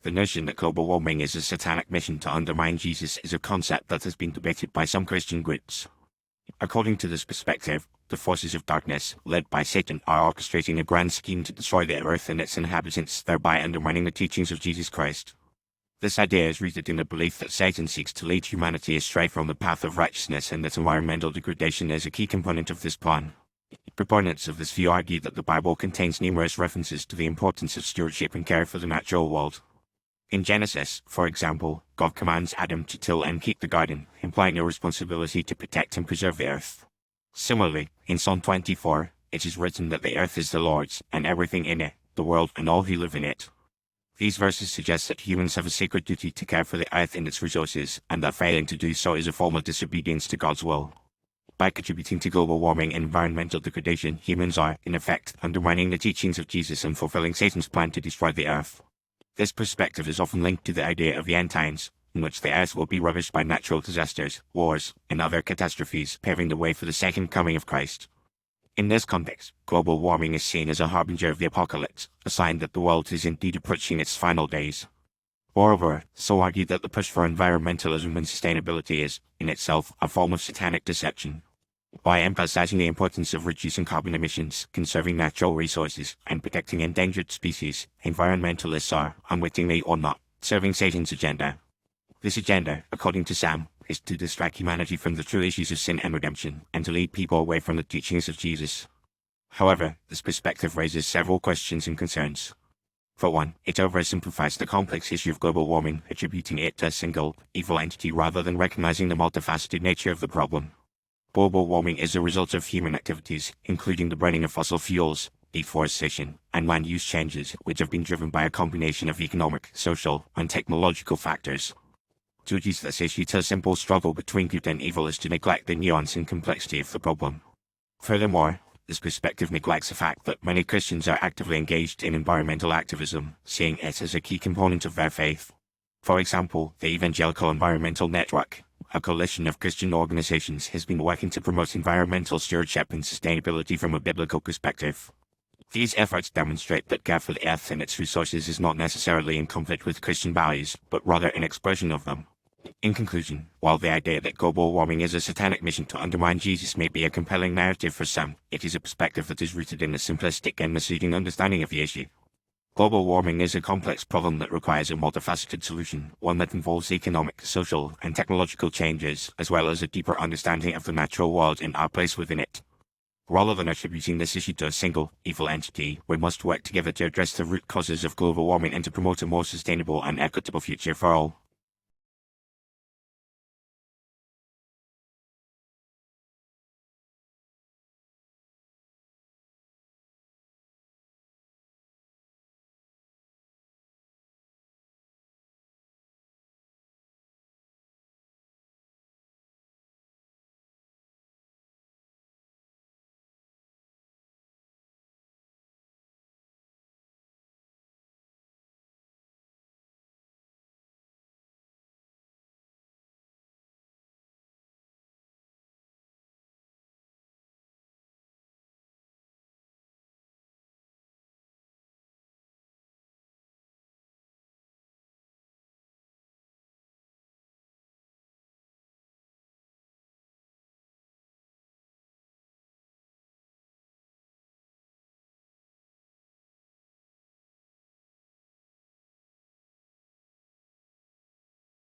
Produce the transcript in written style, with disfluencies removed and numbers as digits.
The notion that global warming is a satanic mission to undermine Jesus is a concept that has been debated by some Christian groups. According to this perspective, the forces of darkness, led by Satan, are orchestrating a grand scheme to destroy the earth and its inhabitants, thereby undermining the teachings of Jesus Christ. This idea is rooted in the belief that Satan seeks to lead humanity astray from the path of righteousness and that environmental degradation is a key component of this plan. Proponents of this view argue that the Bible contains numerous references to the importance of stewardship and care for the natural world. In Genesis, for example, God commands Adam to till and keep the garden, implying a responsibility to protect and preserve the earth. Similarly, in Psalm 24, it is written that the earth is the Lord's, and everything in it, the world and all who live in it. These verses suggest that humans have a sacred duty to care for the earth and its resources, and that failing to do so is a form of disobedience to God's will. By contributing to global warming and environmental degradation, humans are, in effect, undermining the teachings of Jesus and fulfilling Satan's plan to destroy the earth. This perspective is often linked to the idea of the end times, in which the earth will be ravaged by natural disasters, wars, and other catastrophes, paving the way for the second coming of Christ. In this context, global warming is seen as a harbinger of the apocalypse, a sign that the world is indeed approaching its final days. Moreover, some argue that the push for environmentalism and sustainability is, in itself, a form of satanic deception. By emphasizing the importance of reducing carbon emissions, conserving natural resources, and protecting endangered species, environmentalists are, unwittingly or not, serving Satan's agenda. This agenda, according to Sam, is to distract humanity from the true issues of sin and redemption, and to lead people away from the teachings of Jesus. However, this perspective raises several questions and concerns. For one, it oversimplifies the complex issue of global warming, attributing it to a single, evil entity rather than recognizing the multifaceted nature of the problem. Global warming is a result of human activities, including the burning of fossil fuels, deforestation, and land use changes, which have been driven by a combination of economic, social, and technological factors. To reduce this issue to a simple struggle between good and evil is to neglect the nuance and complexity of the problem. Furthermore, this perspective neglects the fact that many Christians are actively engaged in environmental activism, seeing it as a key component of their faith. For example, the Evangelical Environmental Network, a coalition of Christian organizations, has been working to promote environmental stewardship and sustainability from a biblical perspective. These efforts demonstrate that care for the earth and its resources is not necessarily in conflict with Christian values, but rather an expression of them. In conclusion, while the idea that global warming is a satanic mission to undermine Jesus may be a compelling narrative for some, it is a perspective that is rooted in a simplistic and misleading understanding of the issue. Global warming is a complex problem that requires a multifaceted solution, one that involves economic, social, and technological changes, as well as a deeper understanding of the natural world and our place within it. Rather than attributing this issue to a single, evil entity, we must work together to address the root causes of global warming and to promote a more sustainable and equitable future for all.